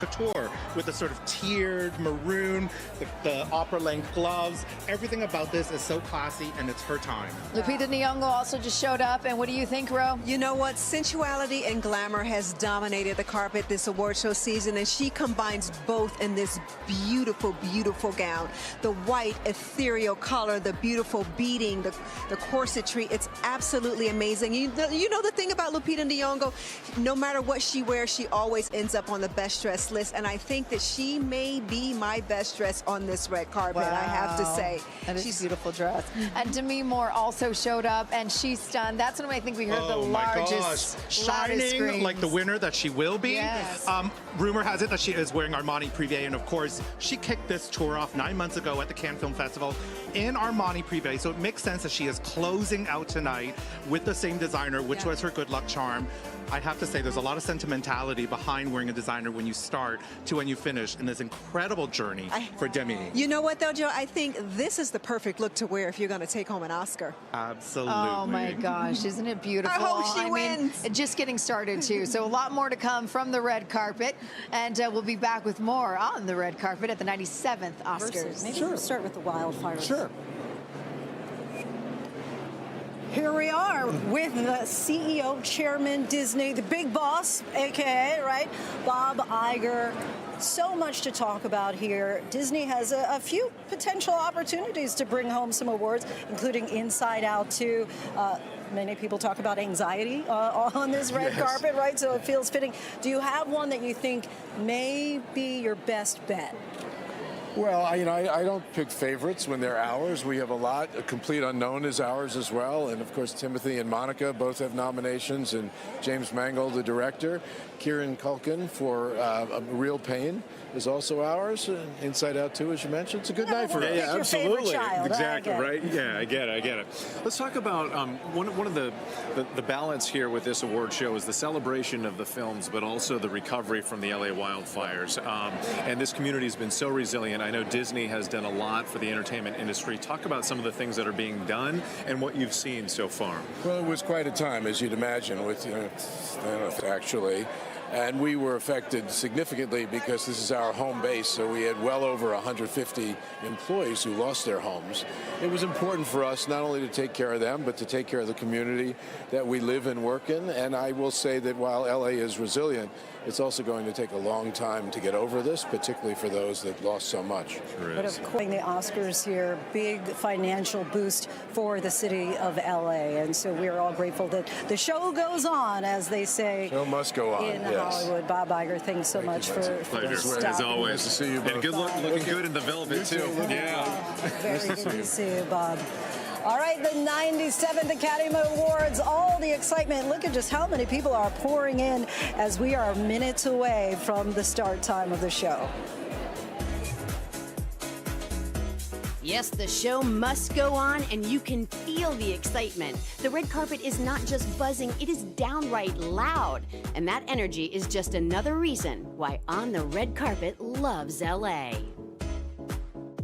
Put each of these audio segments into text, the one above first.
couture with the sort of tiered maroon, the opera-length gloves. Everything about this is so classy, and it's her time. Lupita Nyong'o also just showed up, and what do you think, Ro? You know what? Sensuality and glamour has dominated the carpet this award show season, and she combines both in this beautiful, beautiful gown. The white, ethereal color, the beautiful beading, the corsetry. It's absolutely amazing. You know the thing about Lupita Nyong'o? No matter what she wears, she always ends up on the best dressed list, and I think that she may be my best dress on this red carpet. Wow. I have to say. That is a beautiful dress. And Demi Moore also showed up, and she's stunned. That's when I think we heard the largest, shining screams. like the winner that she will be. Yes. Rumor has it that she is wearing Armani Privé, and of course, she kicked this tour off 9 months ago at the Cannes Film Festival in Armani Privé, so it makes sense that she is closing out tonight with the same designer, which was her good luck charm. I have to say, there's a lot of sentimentality behind wearing a designer when you start to when you finish in this incredible journey for Demi. You know what, though, Joe? I think this is the perfect look to wear if you're going to take home an Oscar. Absolutely. Oh, my gosh. Isn't it beautiful? I hope she wins. Just getting started, too. So a lot more to come from the red carpet. And we'll be back with more on the red carpet at the 97th Oscars. Maybe we'll start with the wildfires. Sure. Here we are with the CEO, Chairman, Disney, the big boss, AKA, right, Bob Iger. So much to talk about here. Disney has a few potential opportunities to bring home some awards, including Inside Out 2. Many people talk about anxiety on this red carpet, right? So it feels fitting. Do you have one that you think may be your best bet? Well, I don't pick favorites when they're ours. We have a lot. A Complete Unknown is ours as well. And, of course, Timothy and Monica both have nominations. And James Mangold, the director. Kieran Culkin for A Real Pain is also ours. Inside Out 2, as you mentioned. It's a good night for us. Yeah, absolutely. Exactly, right? Yeah, I get it. Let's talk about one of the balance here with this award show is the celebration of the films, but also the recovery from the LA wildfires. And this community has been so resilient. I know Disney has done a lot for the entertainment industry. Talk about some of the things that are being done and what you've seen so far. Well, it was quite a time, as you'd imagine, with, actually. And we were affected significantly because this is our home base, so we had well over 150 employees who lost their homes. It was important for us not only to take care of them, but to take care of the community that we live and work in. And I will say that while LA is resilient, it's also going to take a long time to get over this, particularly for those that lost so much. But of course, the Oscars here, big financial boost for the city of LA. And so we're all grateful that the show goes on, as they say. Show must go on, in yes. Hollywood. Bob Iger, thanks so much for Pleasure, as always. Nice to see you both. And good luck, looking good in the velvet, too. Yeah. Very good to see you, Bob. All right, the 97th Academy Awards, all the excitement. Look at just how many people are pouring in as we are minutes away from the start time of the show. Yes, the show must go on, and you can feel the excitement. The red carpet is not just buzzing, it is downright loud. And that energy is just another reason why On the Red Carpet loves LA.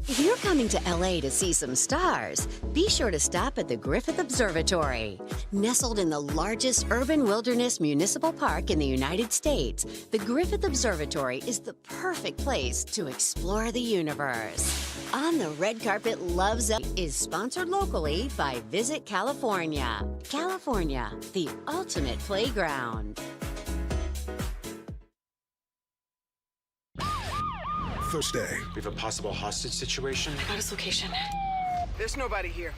If you're coming to LA to see some stars, be sure to stop at the Griffith Observatory. Nestled in the largest urban wilderness municipal park in the United States, the Griffith Observatory is the perfect place to explore the universe. On the Red Carpet Loves LA is sponsored locally by Visit California. California, the ultimate playground. Thursday. We have a possible hostage situation. I got his location. There's nobody here.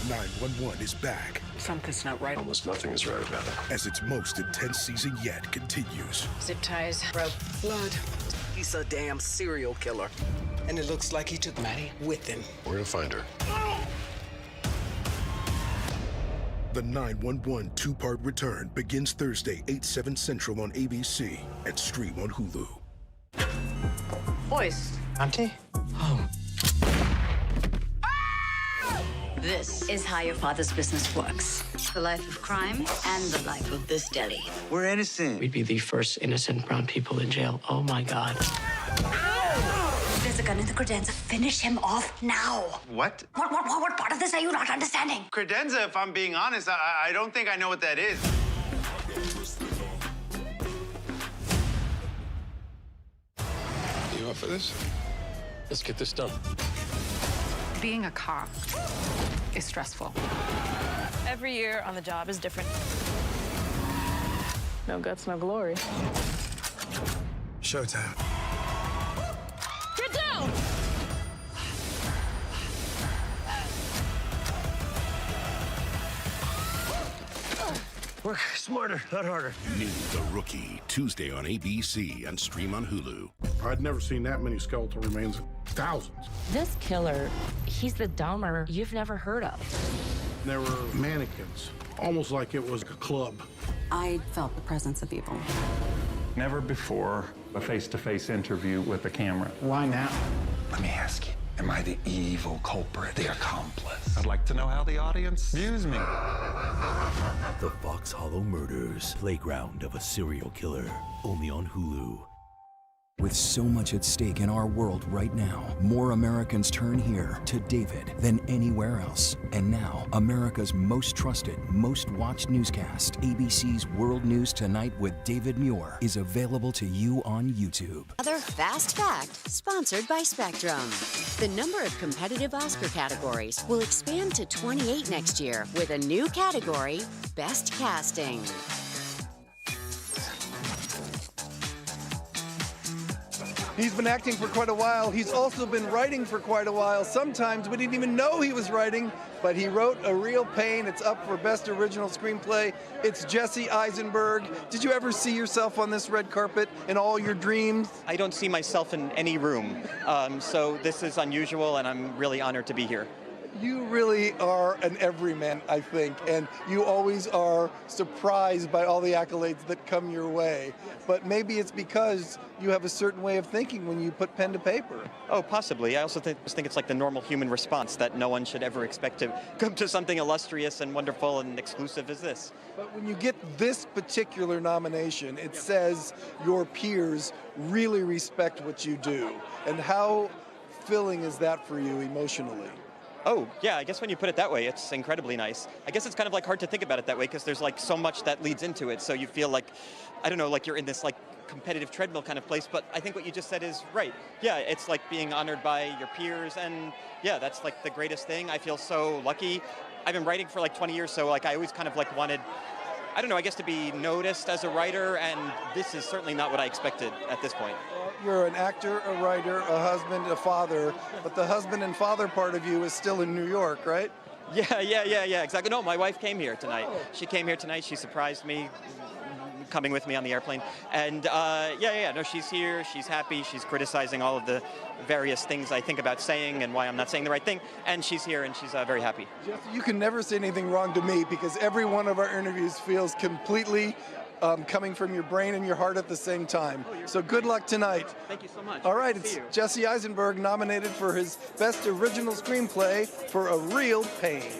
911 is back. Something's not right. Almost nothing is right about it. As its most intense season yet continues. Zip ties, rope, blood. He's a damn serial killer. And it looks like he took Maddie with him. We're gonna find her. The 911 two-part return begins Thursday, 8/7 Central on ABC and stream on Hulu. Boys. Auntie? Oh. This is how your father's business works. The life of crime and the life of this deli. We're innocent. We'd be the first innocent brown people in jail. Oh, my God. There's a gun in the credenza. Finish him off now. What? What part of this are you not understanding? Credenza, if I'm being honest, I don't think I know what that is. for this? Let's get this done. Being a cop is stressful. Every year on the job is different. No guts, no glory. Showtime. Get down! Work smarter, not harder. New The Rookie, Tuesday on ABC and stream on Hulu. I'd never seen that many skeletal remains. Thousands. This killer, he's the Dahmer you've never heard of. There were mannequins, almost like it was a club. I felt the presence of evil. Never before a face-to-face interview with the camera. Why now? Let me ask you, am I the evil culprit, the accomplice? I'd like to know how the audience views me. The Fox Hollow Murders, Playground of a Serial Killer, only on Hulu. With so much at stake in our world right now, more Americans turn here to David than anywhere else. And now, America's most trusted, most watched newscast, ABC's World News Tonight with David Moore, is available to you on YouTube. Another fast fact, sponsored by Spectrum. The number of competitive Oscar categories will expand to 28 next year with a new category, Best Casting. He's been acting for quite a while. He's also been writing for quite a while. Sometimes we didn't even know he was writing, but he wrote A Real Pain. It's up for Best Original Screenplay. It's Jesse Eisenberg. Did you ever see yourself on this red carpet in all your dreams? I don't see myself in any room, so this is unusual, and I'm really honored to be here. You really are an everyman, I think, and you always are surprised by all the accolades that come your way. But maybe it's because you have a certain way of thinking when you put pen to paper. Oh, possibly. I also think it's like the normal human response that no one should ever expect to come to something illustrious and wonderful and exclusive as this. But when you get this particular nomination, it says your peers really respect what you do. And how filling is that for you emotionally? Oh, yeah, I guess when you put it that way, it's incredibly nice. I guess it's kind of like hard to think about it that way because there's like so much that leads into it. So you feel like, I don't know, like you're in this like competitive treadmill kind of place. But I think what you just said is right. Yeah, it's like being honored by your peers. And yeah, that's like the greatest thing. I feel so lucky. I've been writing for like 20 years. So like I always kind of like wanted, I don't know, I guess to be noticed as a writer. And this is certainly not what I expected at this point. You're an actor, a writer, a husband, a father, but the husband and father part of you is still in New York, right? Yeah, exactly. No, my wife came here tonight. She came here tonight. She surprised me coming with me on the airplane. And no, she's here. She's happy. She's criticizing all of the various things I think about saying and why I'm not saying the right thing. And she's here and she's very happy. Jesse, you can never say anything wrong to me because every one of our interviews feels completely coming from your brain and your heart at the same time. So good luck tonight. Thank you so much. All right, it's Jesse Eisenberg nominated for his Best Original Screenplay for A Real Pain.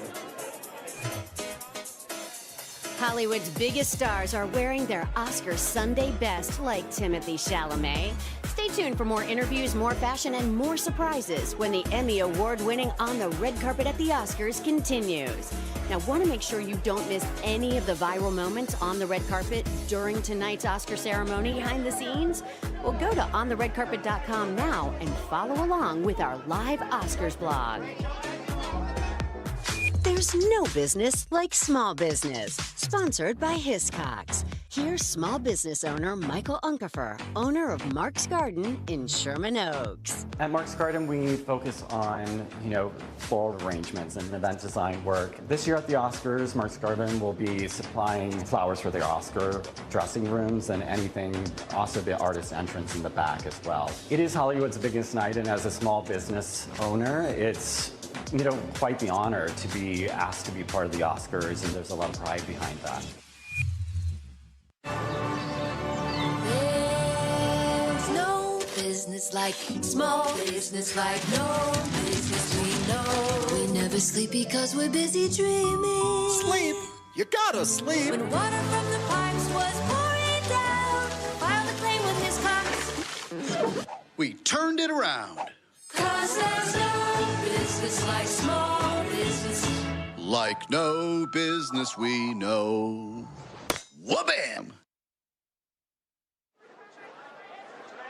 Hollywood's biggest stars are wearing their Oscar Sunday best, like Timothée Chalamet. Stay tuned for more interviews, more fashion, and more surprises when the Emmy Award-winning On the Red Carpet at the Oscars continues. Now, want to make sure you don't miss any of the viral moments on the red carpet during tonight's Oscar ceremony behind the scenes? Well, go to ontheredcarpet.com now and follow along with our live Oscars blog. There's no business like small business. Sponsored by Hiscox. Here's small business owner Michael Unkefer, owner of Mark's Garden in Sherman Oaks. At Mark's Garden, we focus on, floral arrangements and event design work. This year at the Oscars, Mark's Garden will be supplying flowers for the Oscar dressing rooms and anything, also the artist entrance in the back as well. It is Hollywood's biggest night, and as a small business owner, it's quite the honor to be asked to be part of the Oscars, and there's a lot of pride behind that. There's no business like small business, like no business we know. We never sleep because we're busy dreaming. Sleep? You gotta sleep. When water from the pipes was pouring down, filed a claim with his cops. We turned it around. 'Cause there's no business like small business. Like no business we know. Wha-bam!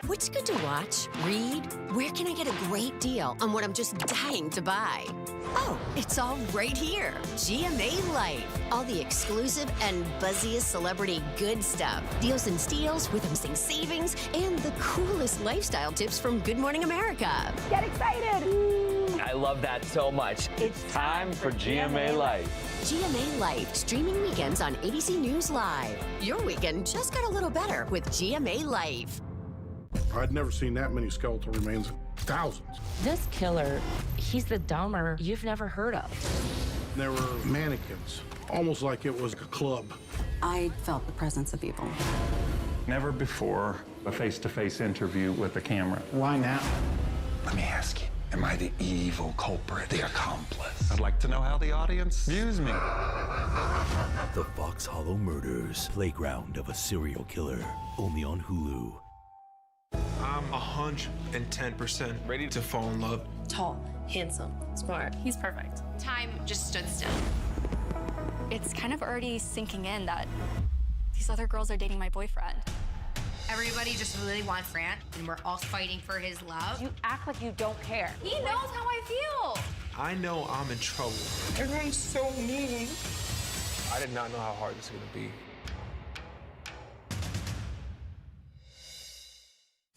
What's good to watch, read? Where can I get a great deal on what I'm just dying to buy? Oh, it's all right here. GMA Life. All the exclusive and buzziest celebrity good stuff. Deals and steals, rhythms savings, and the coolest lifestyle tips from Good Morning America. Get excited! I love that so much. It's time for GMA Life. GMA Life, streaming weekends on ABC News Live. Your weekend just got a little better with GMA Life. I'd never seen that many skeletal remains. Thousands. This killer, he's the dumber you've never heard of. There were mannequins, almost like it was a club. I felt the presence of evil. Never before a face-to-face interview with the camera. Why now? Let me ask you, am I the evil culprit, the accomplice? I'd like to know how the audience views me. The Fox Hollow Murders, playground of a serial killer, only on Hulu. I'm 110% ready to fall in love. Tall, handsome, smart. He's perfect. Time just stood still. It's kind of already sinking in that these other girls are dating my boyfriend. Everybody just really wants Grant, and we're all fighting for his love. You act like you don't care. He knows how I feel. I know I'm in trouble. Everyone's so mean. I did not know how hard this was gonna be.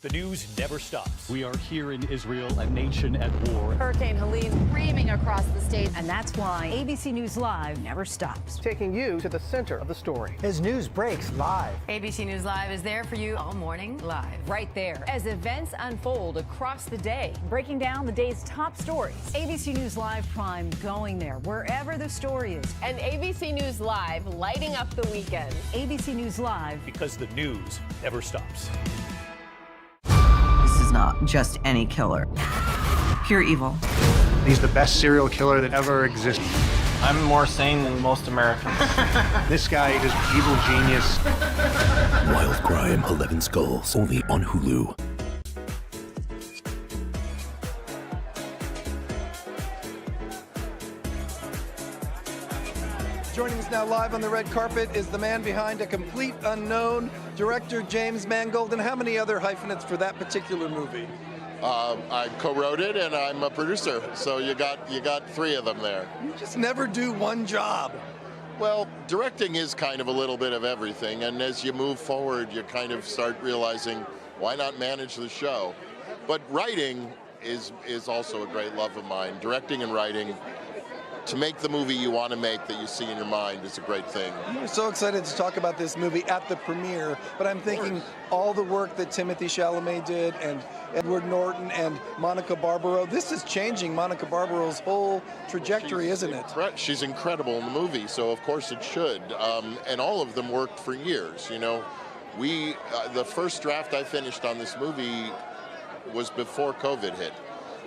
The news never stops. We are here in Israel, a nation at war. Hurricane Helene screaming across the state, and that's why ABC News Live never stops. Taking you to the center of the story as news breaks live. ABC News Live is there for you all morning live. Right there, as events unfold across the day, breaking down the day's top stories. ABC News Live Prime going there, wherever the story is. And ABC News Live lighting up the weekend. ABC News Live. Because the news never stops. This is not just any killer. Pure evil. He's the best serial killer that ever existed. I'm more sane than most Americans. This guy is an evil genius. Wild Crime, 11 Skulls, only on Hulu. Joining us now live on the red carpet is the man behind A Complete Unknown, director James Mangold, and how many other hyphenates for that particular movie? I co-wrote it, and I'm a producer, so you got three of them there. You just never do one job. Well, directing is kind of a little bit of everything, and as you move forward, you kind of start realizing, why not manage the show? But writing is also a great love of mine. Directing and writing, to make the movie you want to make that you see in your mind is a great thing. We're so excited to talk about this movie at the premiere, but I'm thinking all the work that Timothée Chalamet did and Edward Norton and Monica Barbaro, this is changing Monica Barbaro's whole trajectory, isn't it? She's incredible in the movie, so of course it should. And all of them worked for years, you know. The first draft I finished on this movie was before COVID hit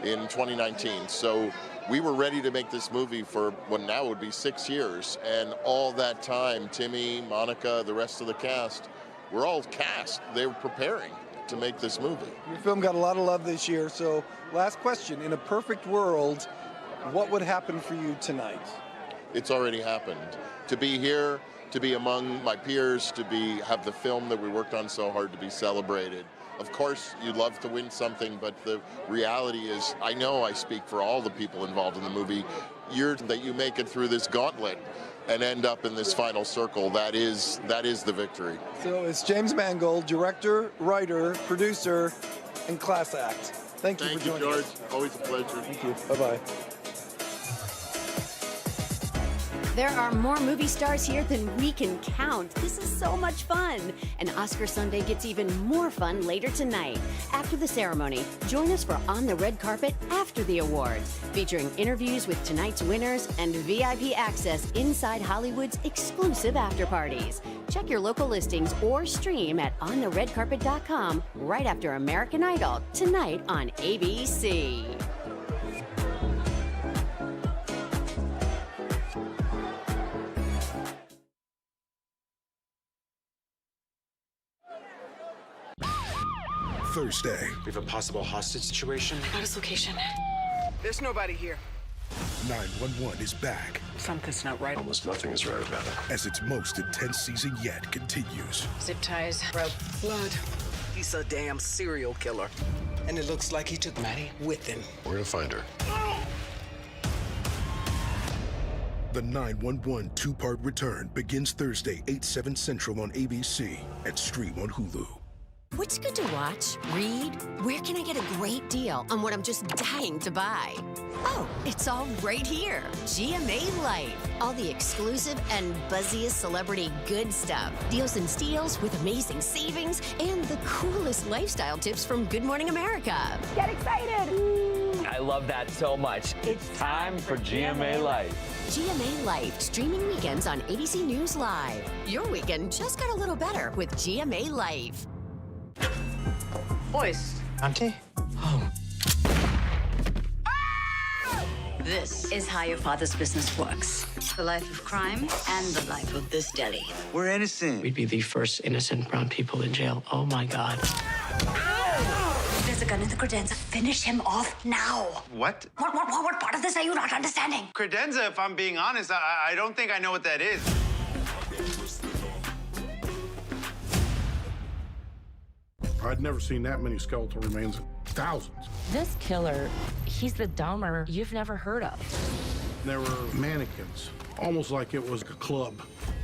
in 2019, so we were ready to make this movie for what now would be 6 years, and all that time, Timmy, Monica, the rest of the cast, were all cast. They were preparing to make this movie. Your film got a lot of love this year, so last question. In a perfect world, what would happen for you tonight? It's already happened. To be here, to be among my peers, to have the film that we worked on so hard to be celebrated. Of course, you'd love to win something, but the reality is, I know I speak for all the people involved in the movie, that you make it through this gauntlet and end up in this final circle, that is the victory. So it's James Mangold, director, writer, producer, and class act. Thank you for joining George. us. Always a pleasure. Thank you. Bye-bye. There are more movie stars here than we can count. This is so much fun. And Oscar Sunday gets even more fun later tonight. After the ceremony, join us for On the Red Carpet After the Awards, featuring interviews with tonight's winners and VIP access inside Hollywood's exclusive after parties. Check your local listings or stream at ontheredcarpet.com right after American Idol, tonight on ABC. Thursday. We have a possible hostage situation. I got his location. There's nobody here. 911 is back. Something's not right. Almost nothing is right about it. As its most intense season yet continues. Zip ties, rope, blood. He's a damn serial killer. And it looks like he took Maddie with him. We're gonna find her. The 911 two-part return begins Thursday, 8/7 Central on ABC and stream on Hulu. What's good to watch? Read? Where can I get a great deal on what I'm just dying to buy? Oh, it's all right here. GMA Life. All the exclusive and buzziest celebrity good stuff. Deals and steals with amazing savings and the coolest lifestyle tips from Good Morning America. Get excited! I love that so much. It's time for GMA Life. GMA Life, streaming weekends on ABC News Live. Your weekend just got a little better with GMA Life. Boys. Auntie? Oh. This is how your father's business works. The life of crime and the life of this deli. We're innocent. We'd be the first innocent brown people in jail. Oh my God. There's a gun in the credenza. Finish him off now. What? What part of this are you not understanding? Credenza, if I'm being honest, I don't think I know what that is. I'd never seen that many skeletal remains. Thousands. This killer, he's the Dahmer you've never heard of. There were mannequins, almost like it was a club.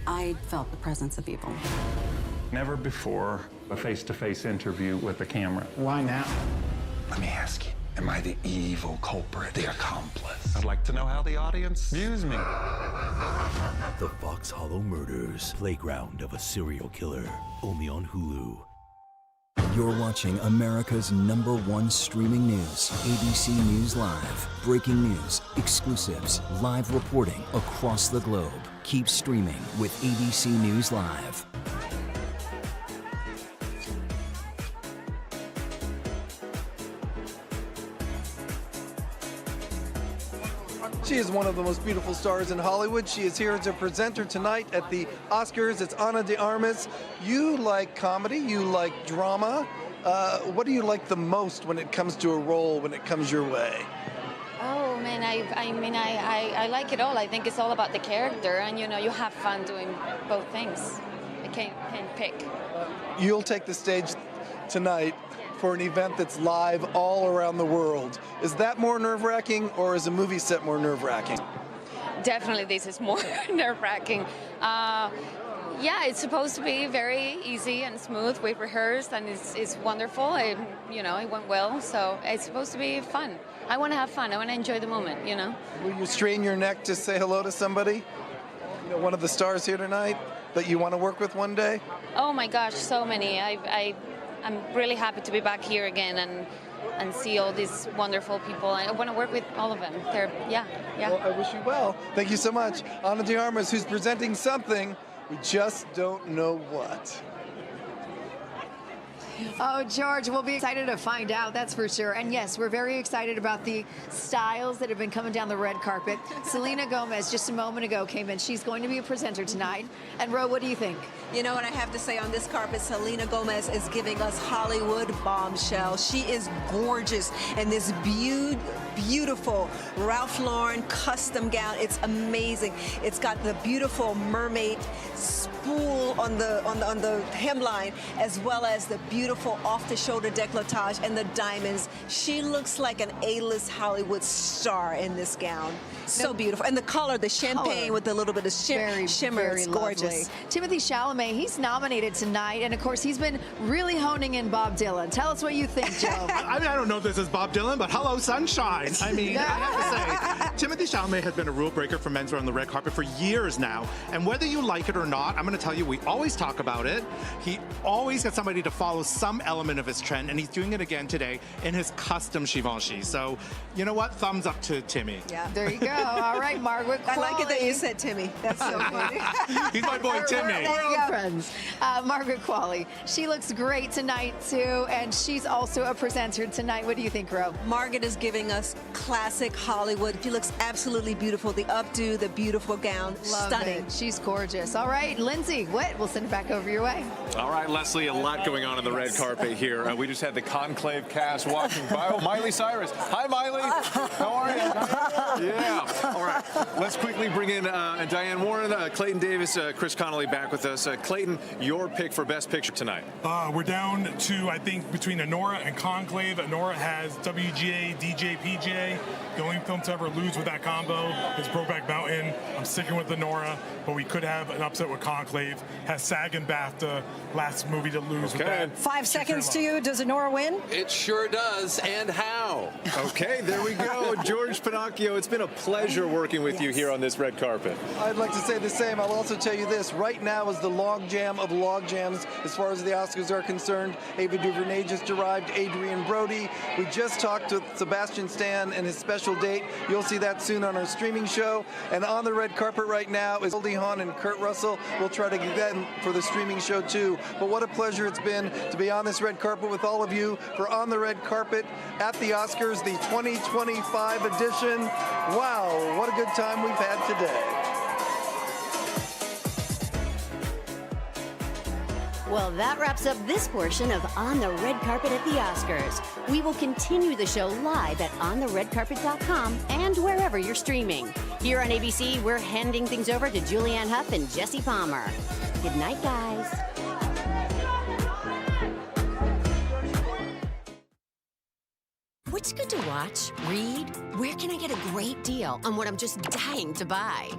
I felt the presence of evil. Never before a face-to-face interview with the camera. Why now? Let me ask you, am I the evil culprit, the accomplice? I'd like to know how the audience views me. The Fox Hollow Murders, playground of a serial killer, only on Hulu. You're watching America's #1 streaming news, ABC News Live. Breaking news, exclusives, live reporting across the globe. Keep streaming with ABC News Live. She is one of the most beautiful stars in Hollywood. She is here as a presenter tonight at the Oscars. It's Ana de Armas. You like comedy, you like drama. What do you like the most when it comes to a role, when it comes your way? Oh man, I like it all. I think it's all about the character, and you know, you have fun doing both things. I can't pick. You'll take the stage tonight for an event that's live all around the world. Is that more nerve-wracking, or is a movie set more nerve-wracking? Definitely this is more nerve-wracking. Yeah, it's supposed to be very easy and smooth. We've rehearsed and it's wonderful. It went well, so it's supposed to be fun. I want to have fun. I want to enjoy the moment, you know. Will you strain your neck to say hello to somebody? You know, one of the stars here tonight that you want to work with one day? Oh my gosh, so many. I'm really happy to be back here again and see all these wonderful people. I want to work with all of them. Yeah. Well, I wish you well. Thank you so much. Ana de Armas, who's presenting something, we just don't know what. Oh, George, we'll be excited to find out, that's for sure. And yes, we're very excited about the styles that have been coming down the red carpet. Selena Gomez, just a moment ago, came in. She's going to be a presenter tonight. And Ro, what do you think? You know what I have to say on this carpet? Selena Gomez is giving us Hollywood bombshell. She is gorgeous in this beautiful Ralph Lauren custom gown. It's amazing. It's got the beautiful mermaid spool on the hemline, as well as the beautiful off-the-shoulder décolletage and the diamonds. She looks like an A-list Hollywood star in this gown. So beautiful. And the color, the champagne with a little bit of shimmer. It's gorgeous. Timothy Chalamet, he's nominated tonight, and of course he's been really honing in Bob Dylan. Tell us what you think, Joe. I don't know if this is Bob Dylan, but hello, sunshine. I mean, I have to say, Timothy Chalamet has been a rule breaker for menswear on the red carpet for years now, and whether you like it or not, I'm going to tell you, we always talk about it. He always gets somebody to follow some element of his trend, and he's doing it again today in his custom Givenchy. So, you know what? Thumbs up to Timmy. Yeah, there you go. All right, Margaret I like it that you said Timmy. That's so funny. He's my boy, Timmy. We're friends. Margaret Qualley, she looks great tonight, too, and she's also a presenter tonight. What do you think, Ro? Margaret is giving us looks classic Hollywood. She looks absolutely beautiful. The updo, the beautiful gown, Love stunning. it. She's gorgeous. All right, Lindsay, we'll send it back over your way. All right, Leslie, a lot going on the red carpet here. We just had the Conclave cast walking by. Oh, Miley Cyrus. Hi, Miley. How are you? Yeah. All right. Let's quickly bring in Diane Warren, Clayton Davis, Chris Connolly back with us. Clayton, your pick for Best Picture tonight. We're down to, I think, between Anora and Conclave. Anora has WGA, DJ, PJ. The only film to ever lose with that combo is Brokeback Mountain. I'm sticking with Anora, but we could have an upset with Conclave. Has SAG and BAFTA, last movie to lose with that. 5 seconds to you. Does Anora win? It sure does. And how? Okay, there we go. George Pinocchio, it's been a pleasure working with you here on this red carpet. I'd like to say the same. I'll also tell you this. Right now is the log jam of log jams as far as the Oscars are concerned. Ava DuVernay just arrived, Adrian Brody. We just talked with Sebastian Stan and his special date. You'll see that soon on our streaming show. And on the red carpet right now is Goldie Hawn and Kurt Russell. We'll try to get them for the streaming show too. But what a pleasure it's been to be on this red carpet with all of you for On the Red Carpet at the Oscars, the 2025 edition. Wow, what a good time we've had today. Well, that wraps up this portion of On the Red Carpet at the Oscars. We will continue the show live at ontheredcarpet.com and wherever you're streaming. Here on ABC, we're handing things over to Julianne Hough and Jesse Palmer. Good night, guys. What's good to watch? Read? Where can I get a great deal on what I'm just dying to buy?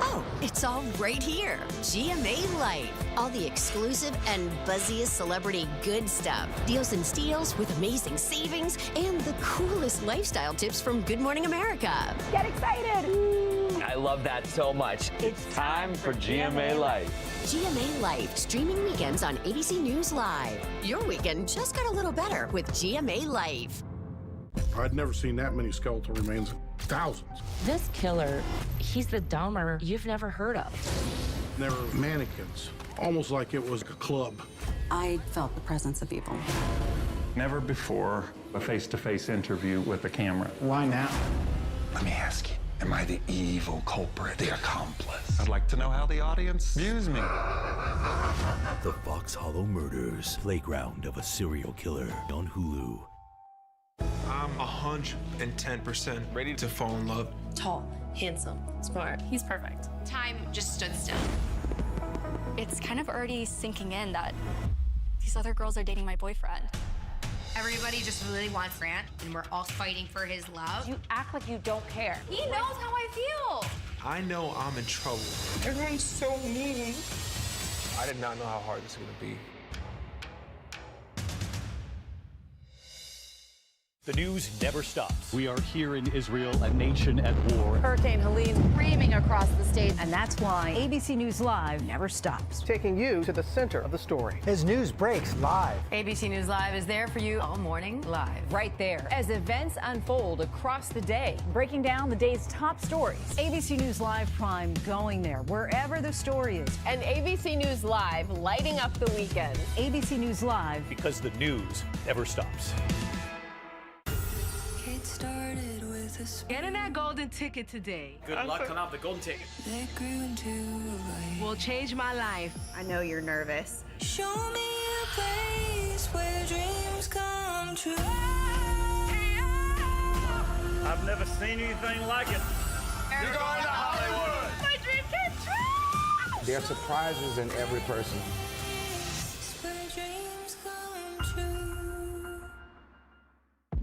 Oh, it's all right here. GMA Life. All the exclusive and buzziest celebrity good stuff. Deals and steals with amazing savings and the coolest lifestyle tips from Good Morning America. Get excited! I love that so much. It's time for GMA Life. GMA Life, streaming weekends on ABC News Live. Your weekend just got a little better with GMA Life. I'd never seen that many skeletal remains. Thousands. This killer, he's the Dahmer you've never heard of. They were mannequins, almost like it was a club. I felt the presence of evil. Never before a face-to-face interview with the camera. Why now? Let me ask you, am I the evil culprit, the accomplice? I'd like to know how the audience views me. The Fox Hollow Murders, playground of a serial killer on Hulu. I'm 110% ready to fall in love. Tall, handsome, smart. He's perfect. Time just stood still. It's kind of already sinking in that these other girls are dating my boyfriend. Everybody just really wants Grant, and we're all fighting for his love. You act like you don't care. He knows how I feel. I know I'm in trouble. Everyone's so mean. I did not know how hard this was going to be. The news never stops. We are here in Israel, a nation at war. Hurricane Helene screaming across the state, and that's why ABC News Live never stops. Taking you to the center of the story. As news breaks live. ABC News Live is there for you all morning live. Right there. As events unfold across the day, breaking down the day's top stories. ABC News Live Prime going there, wherever the story is. And ABC News Live lighting up the weekend. ABC News Live. Because the news never stops. Getting that golden ticket today. Good luck on the golden ticket. Will change my life. I know you're nervous. Show me a place where dreams come true. I've never seen anything like it. You're going to Hollywood. My dream came true. There are surprises in every person. Where dreams come true.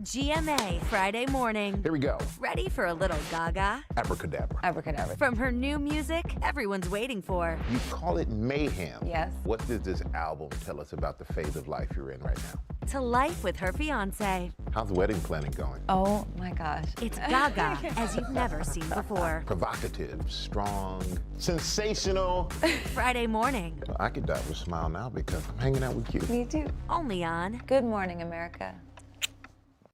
GMA Friday morning. Here we go. Ready for a little gaga? Abracadabra. Abracadabra. From her new music, everyone's waiting for. You call it mayhem. Yes. What does this album tell us about the phase of life you're in right now? To life with her fiance. How's the wedding planning going? Oh my gosh. It's gaga as you've never seen before. Provocative, strong, sensational. Friday morning. I could die with a smile now because I'm hanging out with you. Me too. Only on Good Morning America.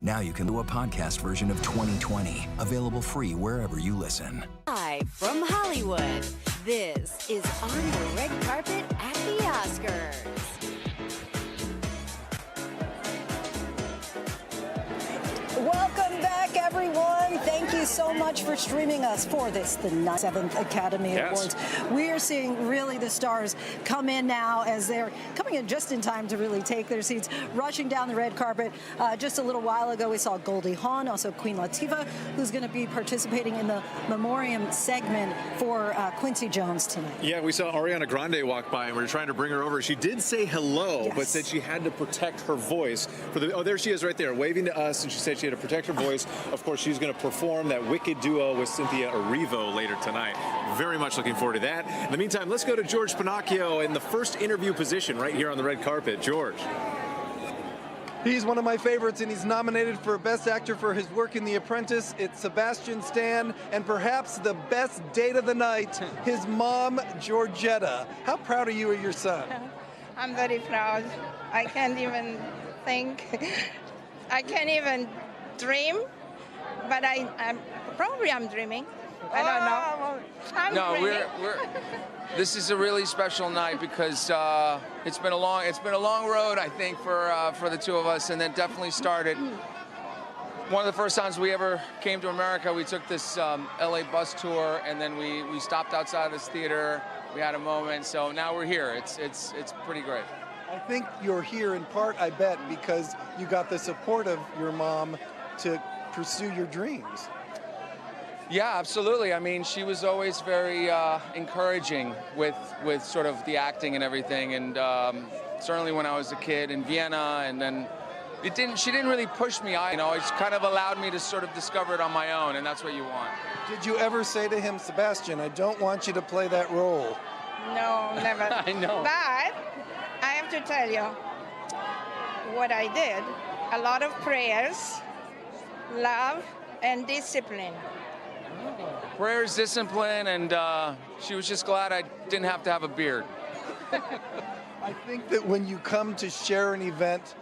Now you can do a podcast version of 2020, available free wherever you listen. Live from Hollywood, this is On the Red Carpet at the Oscars. Welcome back, everyone. Thank you so much for streaming us for this, the 7th Academy Awards. We are seeing really the stars come in now as they're coming in just in time to really take their seats, rushing down the red carpet. Just a little while ago, we saw Goldie Hawn, also Queen Latifah, who's going to be participating in the memoriam segment for Quincy Jones tonight. Yeah, we saw Ariana Grande walk by, and we were trying to bring her over. She did say hello, but said she had to protect her voice. Oh, there she is right there, waving to us, and she said she had to protect her voice. Of course, she's going to perform that wicked duo with Cynthia Erivo later tonight. Very much looking forward to that. In the meantime, let's go to George Pinocchio in the first interview position right here on the red carpet. George. He's one of my favorites, and he's nominated for Best Actor for his work in The Apprentice. It's Sebastian Stan, and perhaps the best date of the night, his mom, Georgetta. How proud are you of your son? I'm very proud. I can't even think. I can't even dream, but I'm dreaming. I don't know. I'm dreaming. This is a really special night because it's been a long road, I think, for the two of us, and that definitely started. One of the first times we ever came to America, we took this LA bus tour, and then we stopped outside this theater. We had a moment, so now we're here. It's pretty great. I think you're here in part, I bet, because you got the support of your mom to pursue your dreams. Yeah, absolutely. I mean, she was always very encouraging with sort of the acting and everything, and certainly when I was a kid in Vienna, and then she didn't really push me. It kind of allowed me to sort of discover it on my own, and that's what you want. Did you ever say to him, Sebastian, I don't want you to play that role? No, never. I know. But I have to tell you what I did. A lot of prayers, love, and discipline. Prayers, discipline, and she was just glad I didn't have to have a beard. I think that when you come to share an event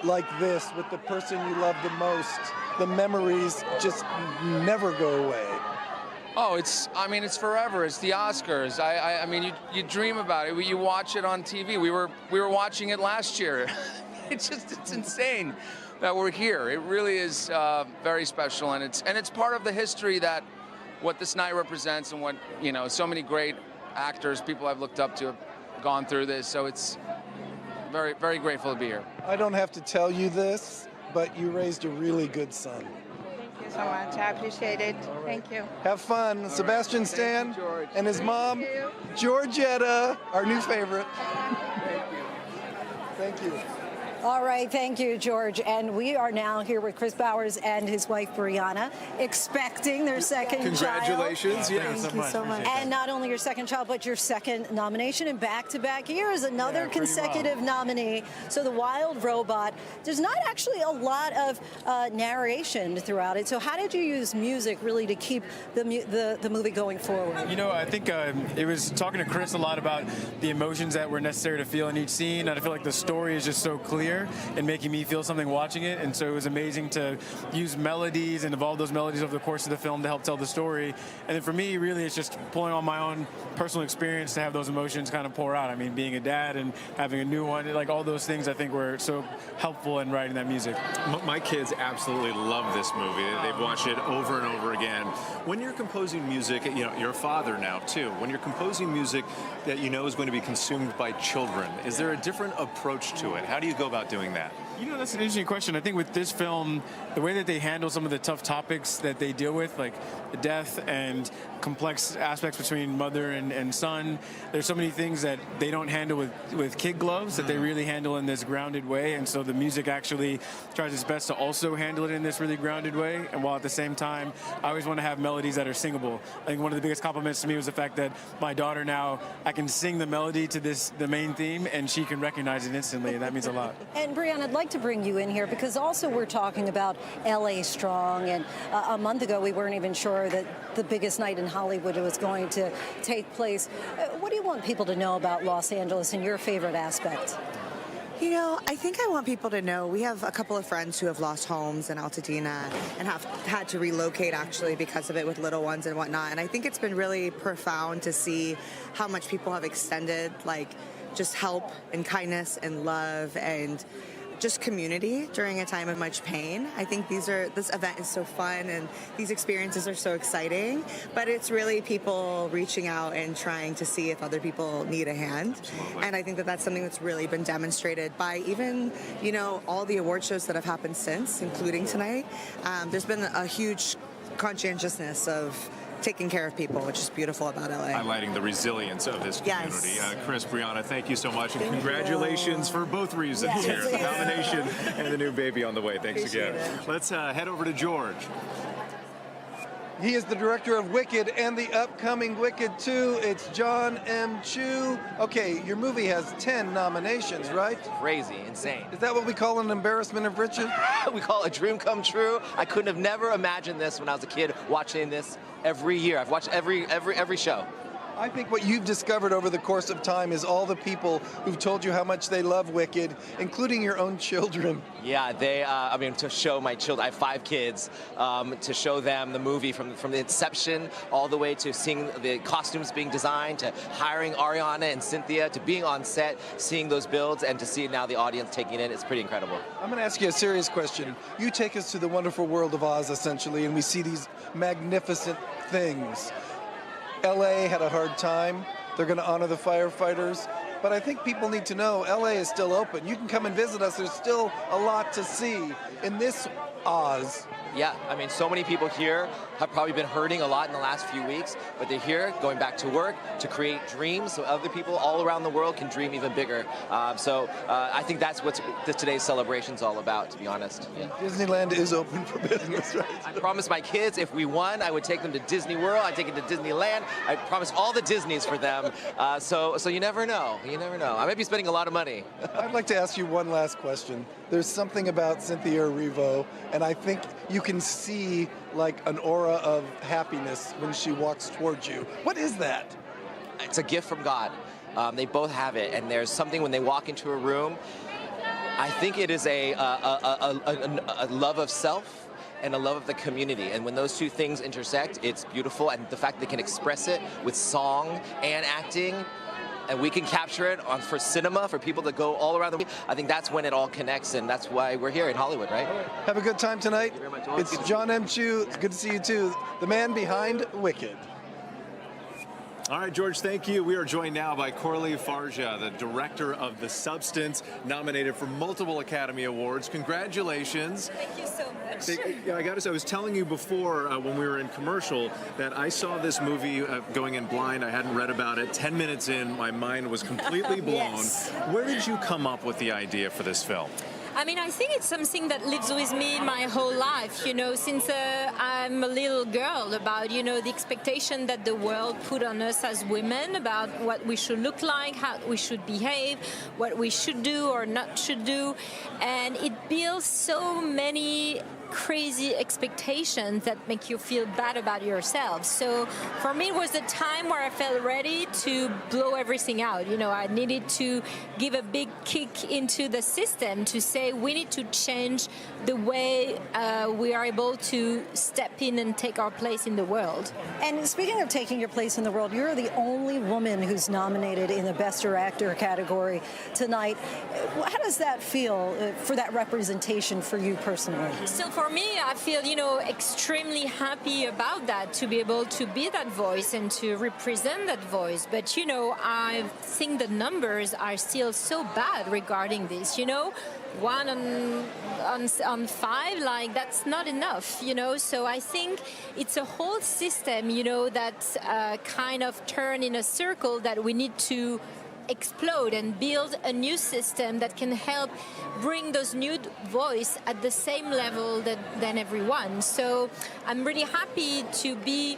like this with the person you love the most, the memories just never go away. Oh, it's forever. It's the Oscars. I mean, you dream about it. You watch it on TV. We were watching it last year. It's insane that we're here. It really is very special, and it's part of the history that what this night represents, and what so many great actors, people I've looked up to, have gone through this. So it's very, very grateful to be here. I don't have to tell you this, but you raised a really good son. Thank you so much. I appreciate it. Thank you. Have fun. Sebastian Stan and his mom, Georgetta, our new favorite. Thank you. All right, thank you, George. And we are now here with Kris Bowers and his wife, Brianna, expecting their second Congratulations. child. Congratulations. Thank you so much. And not only your second child, but your second nomination in back-to-back years, another consecutive nominee. So The Wild Robot, there's not actually a lot of narration throughout it. So how did you use music really to keep the movie going forward? I think it was talking to Kris a lot about the emotions that were necessary to feel in each scene. And I feel like the story is just so clear and making me feel something watching it, and so it was amazing to use melodies and evolve those melodies over the course of the film to help tell the story. And then for me, really, it's just pulling on my own personal experience to have those emotions kind of pour out. I mean, being a dad and having a new one, like all those things I think were so helpful in writing that music. My kids absolutely love this movie. They've watched it over and over again. When you're composing music, you're a father now too. When you're composing music that is going to be consumed by children, is there a different approach to it? How do you go about doing that? That's an interesting question. I think with this film, the way that they handle some of the tough topics that they deal with, like death and complex aspects between mother and son, there's so many things that they don't handle with kid gloves that they really handle in this grounded way. And so the music actually tries its best to also handle it in this really grounded way. And while at the same time, I always want to have melodies that are singable. I think one of the biggest compliments to me was the fact that my daughter now, I can sing the melody to the main theme, and she can recognize it instantly, and that means a lot. And Brianna, I'd like to bring you in here because also we're talking about LA Strong, and a month ago we weren't even sure that the biggest night in Hollywood was going to take place. What do you want people to know about Los Angeles and your favorite aspect? I think I want people to know we have a couple of friends who have lost homes in Altadena and have had to relocate actually because of it with little ones and whatnot. And I think it's been really profound to see how much people have extended just help and kindness and love and just community during a time of much pain. I think this event is so fun and these experiences are so exciting, but it's really people reaching out and trying to see if other people need a hand. Absolutely. And I think that that's something that's really been demonstrated by even, all the award shows that have happened since, including tonight. There's been a huge conscientiousness of taking care of people, which is beautiful about LA. Highlighting the resilience of this community. Yes. Kris, Brianna, thank you so much, and congratulations for both reasons here. The nomination and the new baby on the way. Thanks again. Let's head over to George. He is the director of Wicked and the upcoming Wicked 2. It's John M. Chu. Okay, your movie has 10 nominations, right? Crazy, insane. Is that what we call an embarrassment of riches? We call it a dream come true. I couldn't have never imagined this when I was a kid, watching this every year. I've watched every show. I think what you've discovered over the course of time is all the people who've told you how much they love Wicked, including your own children. Yeah, to show my children, I have 5 kids, to show them the movie from the inception all the way to seeing the costumes being designed, to hiring Ariana and Cynthia, to being on set, seeing those builds, and to see now the audience taking it in. It's pretty incredible. I'm going to ask you a serious question. You take us to the wonderful world of Oz, essentially, and we see these magnificent things. LA had a hard time. They're going to honor the firefighters. But I think people need to know LA is still open. You can come and visit us. There's still a lot to see in this Oz. Yeah, so many people here have probably been hurting a lot in the last few weeks, but they're here going back to work to create dreams so other people all around the world can dream even bigger. I think that's what today's celebration's all about, to be honest. Yeah. Disneyland is open for business, right? I promised my kids if we won, I would take them to Disney World. I'd take them to Disneyland. I promised all the Disneys for them. So you never know. You never know. I might be spending a lot of money. I'd like to ask you one last question. There's something about Cynthia Erivo, and I think you can see like an aura of happiness when she walks towards you. What is that? It's a gift from God. They both have it, and there's something when they walk into a room. I think it is a love of self and a love of the community, and when those two things intersect, it's beautiful. And the fact they can express it with song and acting, and we can capture it for cinema, for people that go all around the world. I think that's when it all connects, and that's why we're here in Hollywood, right? Have a good time tonight. It's John M. Chu. It's good to see you, too. The man behind Wicked. All right, George, thank you. We are joined now by Coralie Fargeat, the director of The Substance, nominated for multiple Academy Awards. Congratulations. Thank you so much. I got to say, I was telling you before when we were in commercial that I saw this movie going in blind. I hadn't read about it. 10 minutes in, my mind was completely blown. Yes. Where did you come up with the idea for this film? I think it's something that lives with me my whole life, since I'm a little girl, about, the expectation that the world put on us as women about what we should look like, how we should behave, what we should do or not should do. And it builds so many crazy expectations that make you feel bad about yourself. So for me, it was a time where I felt ready to blow everything out. I needed to give a big kick into the system to say we need to change the way we are able to step in and take our place in the world. And speaking of taking your place in the world, you're the only woman who's nominated in the Best Director category tonight. How does that feel for that representation for you personally? So for me, I feel, extremely happy about that, to be able to be that voice and to represent that voice. But, I think the numbers are still so bad regarding this, 1 on 5, that's not enough, So I think it's a whole system, that kind of turn in a circle that we need to explode and build a new system that can help bring those new voice at the same level than everyone. So I'm really happy to be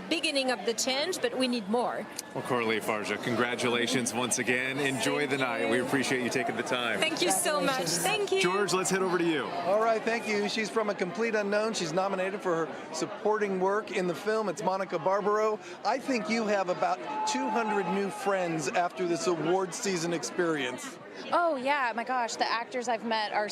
beginning of the change, but we need more. Well, Coralie Fargeat, congratulations once again. Enjoy the night. We appreciate you taking the time. Thank you so much. Thank you. George, let's head over to you. All right, thank you. She's from A Complete Unknown. She's nominated for her supporting work in the film. It's Monica Barbaro. I think you have about 200 new friends after this award season experience. Oh, yeah. My gosh, the actors I've met are